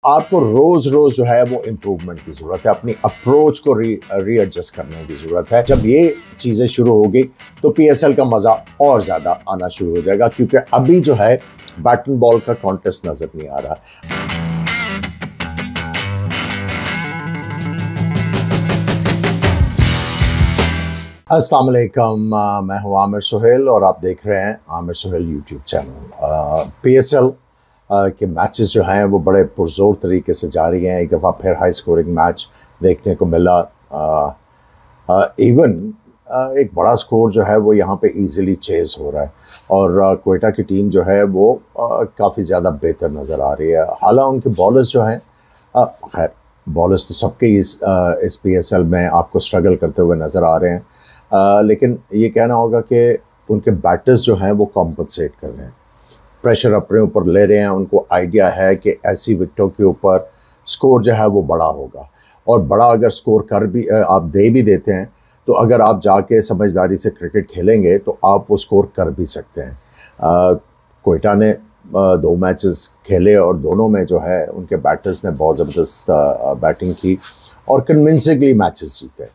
आपको रोज रोज जो है वो इम्प्रूवमेंट की जरूरत है, अपनी अप्रोच को रीएडजस्ट करने की जरूरत है। जब ये चीजें शुरू होगी तो पीएसएल का मजा और ज्यादा आना शुरू हो जाएगा, क्योंकि अभी जो है बैट एंड बॉल का कॉन्टेस्ट नजर नहीं आ रहा। अस्सलाम वालेकुम, मैं हूं आमिर सुहेल और आप देख रहे हैं Aamir Suhail YouTube channel. PSL के मैचेस जो हैं वो बड़े पुरजोर तरीके से जारी हैं। एक दफ़ा फिर हाई स्कोरिंग मैच देखने को मिला। इवन एक बड़ा स्कोर जो है वो यहाँ पे इजीली चेज़ हो रहा है और क्वेटा की टीम जो है वो काफ़ी ज़्यादा बेहतर नज़र आ रही है। हालांकि उनके बॉलर्स जो हैं, खैर बॉलर्स तो सबके इस पीएसएल में आपको स्ट्रगल करते हुए नज़र आ रहे हैं, लेकिन ये कहना होगा कि उनके बैटर्स जो हैं वो कॉम्पनसेट कर रहे हैं, प्रेशर अपने ऊपर ले रहे हैं। उनको आइडिया है कि ऐसी विकेटों के ऊपर स्कोर जो है वो बड़ा होगा, और बड़ा अगर स्कोर कर भी आप दे भी देते हैं तो अगर आप जाके समझदारी से क्रिकेट खेलेंगे तो आप वो स्कोर कर भी सकते हैं। क्वेटा ने 2 मैचेस खेले और दोनों में जो है उनके बैटर्स ने बहुत ज़बरदस्त बैटिंग की और कन्विंसिंगली मैचेस जीते।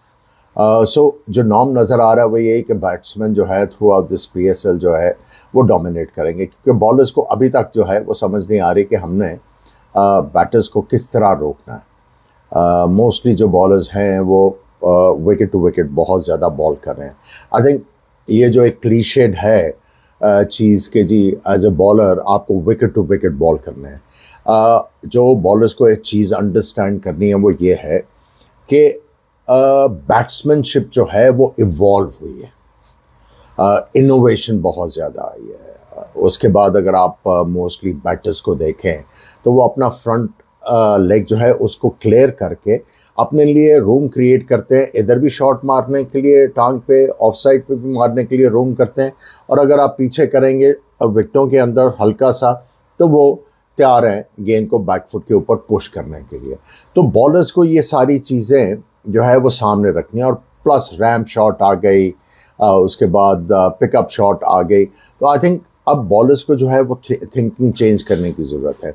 सो जो नॉर्म नज़र आ रहा है वो यही कि बैट्समैन जो है थ्रू आउट दिस पीएसएल जो है वो डोमिनेट करेंगे, क्योंकि बॉलर्स को अभी तक जो है वो समझ नहीं आ रही कि हमने बैटर्स को किस तरह रोकना है। मोस्टली जो बॉलर्स हैं वो विकेट टू विकेट बहुत ज़्यादा बॉल कर रहे हैं। आई थिंक ये जो एक क्लीशेड है चीज़ के जी एज ए बॉलर आपको विकेट टू विकेट बॉल करना है। जो बॉलर्स को एक चीज़ अंडरस्टैंड करनी है वो ये है कि बैट्समैनशिप जो है वो इवॉल्व हुई है, इनोवेशन बहुत ज़्यादा आई है। उसके बाद अगर आप मोस्टली बैटर्स को देखें तो वो अपना फ्रंट लेग जो है उसको क्लियर करके अपने लिए रूम क्रिएट करते हैं, इधर भी शॉट मारने के लिए टांग पे, ऑफ साइड पे भी मारने के लिए रूम करते हैं, और अगर आप पीछे करेंगे विकेटों के अंदर हल्का सा तो वो तैयार हैं गेंद को बैकफुट के ऊपर पुश करने के लिए। तो बॉलर्स को ये सारी चीज़ें जो है वो सामने रखनी है, और प्लस रैम्प शॉट आ गई, उसके बाद पिकअप शॉट आ गई। तो आई थिंक अब बॉलर्स को जो है वो थिंकिंग चेंज करने की ज़रूरत है।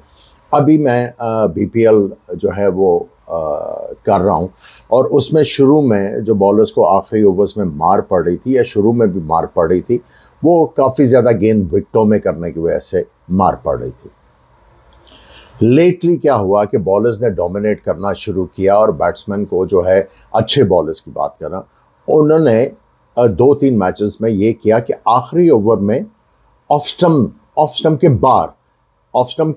अभी मैं बीपीएल जो है वो कर रहा हूँ, और उसमें शुरू में जो बॉलर्स को आखिरी ओवर्स में मार पड़ रही थी या शुरू में भी मार पड़ रही थी, वो काफ़ी ज़्यादा गेंद विकेटों में करने की वजह से मार पड़ रही थी। लेटली क्या हुआ कि बॉलर्स ने डोमिनेट करना शुरू किया, और बैट्समैन को जो है अच्छे बॉलर्स की बात कर रहा, उन्होंने 2-3 मैचेस में ये किया कि आखिरी ओवर में ऑफ स्टम्प के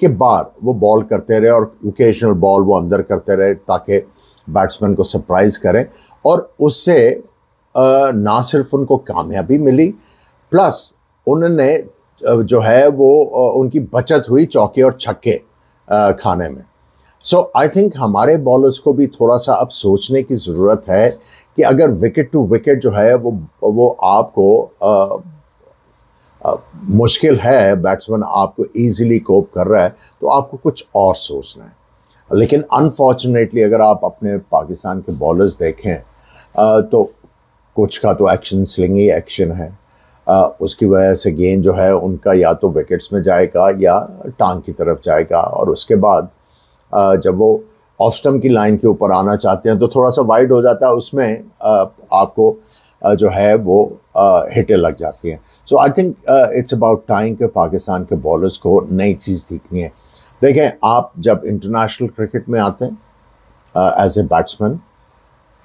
बाहर वो बॉल करते रहे, और ओकेजनल बॉल वो अंदर करते रहे ताकि बैट्समैन को सरप्राइज़ करें, और उससे ना सिर्फ उनको कामयाबी मिली, प्लस उन्होंने जो है वो उनकी बचत हुई चौके और छक्के खाने में। सो आई थिंक हमारे बॉलर्स को भी थोड़ा सा अब सोचने की ज़रूरत है कि अगर विकेट टू विकेट जो है वो आपको मुश्किल है, बैट्समैन आपको इजीली कोप कर रहा है, तो आपको कुछ और सोचना है। लेकिन अनफॉर्चुनेटली अगर आप अपने पाकिस्तान के बॉलर्स देखें तो कुछ का तो एक्शन स्लिंगी एक्शन है, उसकी वजह से गेंद जो है उनका या तो विकेट्स में जाएगा या टांग की तरफ जाएगा, और उसके बाद जब वो ऑफ स्टम्प की लाइन के ऊपर आना चाहते हैं तो थोड़ा सा वाइड हो जाता है, उसमें आपको जो है वो हिटें लग जाती हैं। So I think it's about time कि पाकिस्तान के बॉलर्स को नई चीज़ सीखनी है। देखें, आप जब इंटरनेशनल क्रिकेट में आते हैं एज ए बैट्समैन,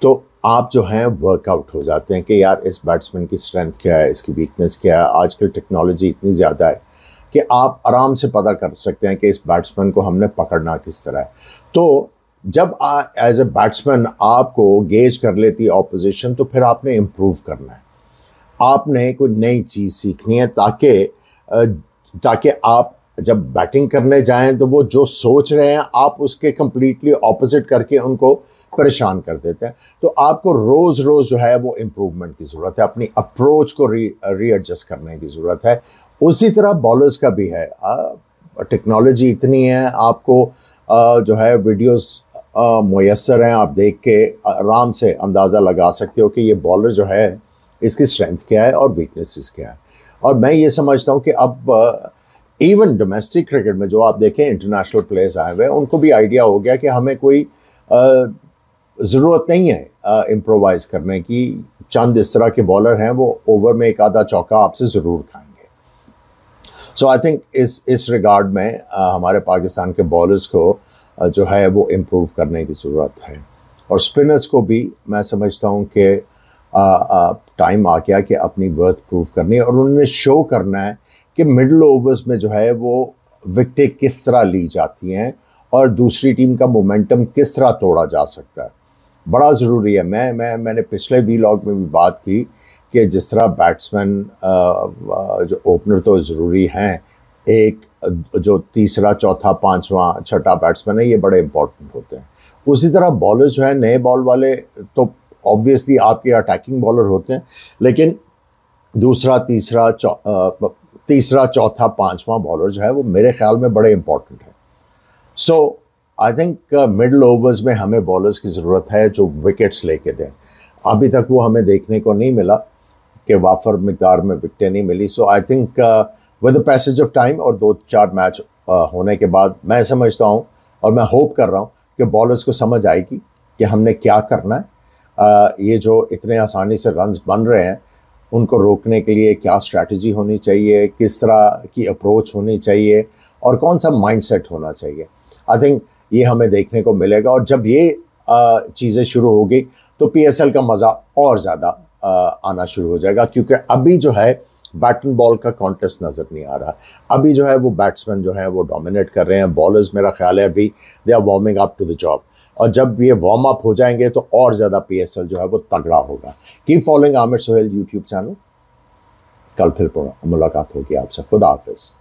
तो आप जो हैं वर्कआउट हो जाते हैं कि यार इस बैट्समैन की स्ट्रेंथ क्या है, इसकी वीकनेस क्या है। आजकल टेक्नोलॉजी इतनी ज़्यादा है कि आप आराम से पता कर सकते हैं कि इस बैट्समैन को हमने पकड़ना किस तरह है। तो जब एज ए बैट्समैन आपको गेज कर लेती है ऑपोजिशन, तो फिर आपने इम्प्रूव करना है, आपने कोई नई चीज़ सीखनी है ताकि आप जब बैटिंग करने जाएं तो वो जो सोच रहे हैं आप उसके कम्प्लीटली ऑपोजिट करके उनको परेशान कर देते हैं। तो आपको रोज़ रोज़ जो है वो इम्प्रूवमेंट की ज़रूरत है, अपनी अप्रोच को रीएडजस्ट करने की ज़रूरत है। उसी तरह बॉलर्स का भी है। टेक्नोलॉजी इतनी है, आपको जो है वीडियोस मुयस्सर हैं, आप देख के आराम से अंदाज़ा लगा सकते हो कि ये बॉलर जो है इसकी स्ट्रेंथ क्या है और वीकनेसेस क्या है। और मैं ये समझता हूँ कि अब इवन डोमेस्टिक क्रिकेट में जो आप देखें इंटरनेशनल प्लेयर्स आए हुए हैं, उनको भी आइडिया हो गया कि हमें कोई ज़रूरत नहीं है इम्प्रोवाइज करने की। चंद इस तरह के बॉलर हैं वो ओवर में एक आधा चौका आपसे ज़रूर खाएंगे। सो आई थिंक इस रिगार्ड में हमारे पाकिस्तान के बॉलर्स को जो है वो इम्प्रूव करने की ज़रूरत है। और स्पिनर्स को भी मैं समझता हूँ कि टाइम आ गया कि अपनी वर्थ प्रूव करनी है, और उन्होंने शो करना है कि मिडल ओवर्स में जो है वो विकेटें किस तरह ली जाती हैं और दूसरी टीम का मोमेंटम किस तरह तोड़ा जा सकता है। बड़ा ज़रूरी है। मैंने पिछले वीलॉग में भी बात की कि जिस तरह बैट्समैन जो ओपनर तो ज़रूरी हैं, एक जो तीसरा चौथा पांचवा छठा बैट्समैन है, ये बड़े इंपॉर्टेंट होते हैं। उसी तरह बॉलर्स जो है नए बॉल वाले तो ऑब्वियसली आपके अटैकिंग बॉलर होते हैं, लेकिन दूसरा तीसरा चौथा पांचवा बॉलर जो है वो मेरे ख्याल में बड़े इंपॉर्टेंट है। सो आई थिंक मिडल ओवर्स में हमें बॉलर्स की ज़रूरत है जो विकेट्स लेके दें। अभी तक वो हमें देखने को नहीं मिला कि वाफर मिकदार में विकेटें नहीं मिली। So I think with the passage of time और 2-4 मैच होने के बाद मैं समझता हूँ और मैं होप कर रहा हूँ कि बॉलर्स को समझ आएगी कि हमने क्या करना है। ये जो इतने आसानी से रन्स बन रहे हैं उनको रोकने के लिए क्या स्ट्रैटेजी होनी चाहिए, किस तरह की अप्रोच होनी चाहिए और कौन सा माइंडसेट होना चाहिए। आई थिंक ये हमें देखने को मिलेगा, और जब ये चीज़ें शुरू होगी तो PSL का मज़ा और ज़्यादा आना शुरू हो जाएगा, क्योंकि अभी जो है बैट एंड बॉल का कॉन्टेस्ट नज़र नहीं आ रहा। अभी जो है वो बैट्समैन जो है वो डोमिनेट कर रहे हैं, बॉलर्स मेरा ख्याल है अभी they are warming up to the job, और जब ये वार्म अप हो जाएंगे तो और ज़्यादा PSL जो है वो तगड़ा होगा। Keep following Aamir Sohail YouTube channel. कल फिर मुलाकात होगी आपसे। खुदा हाफिज़।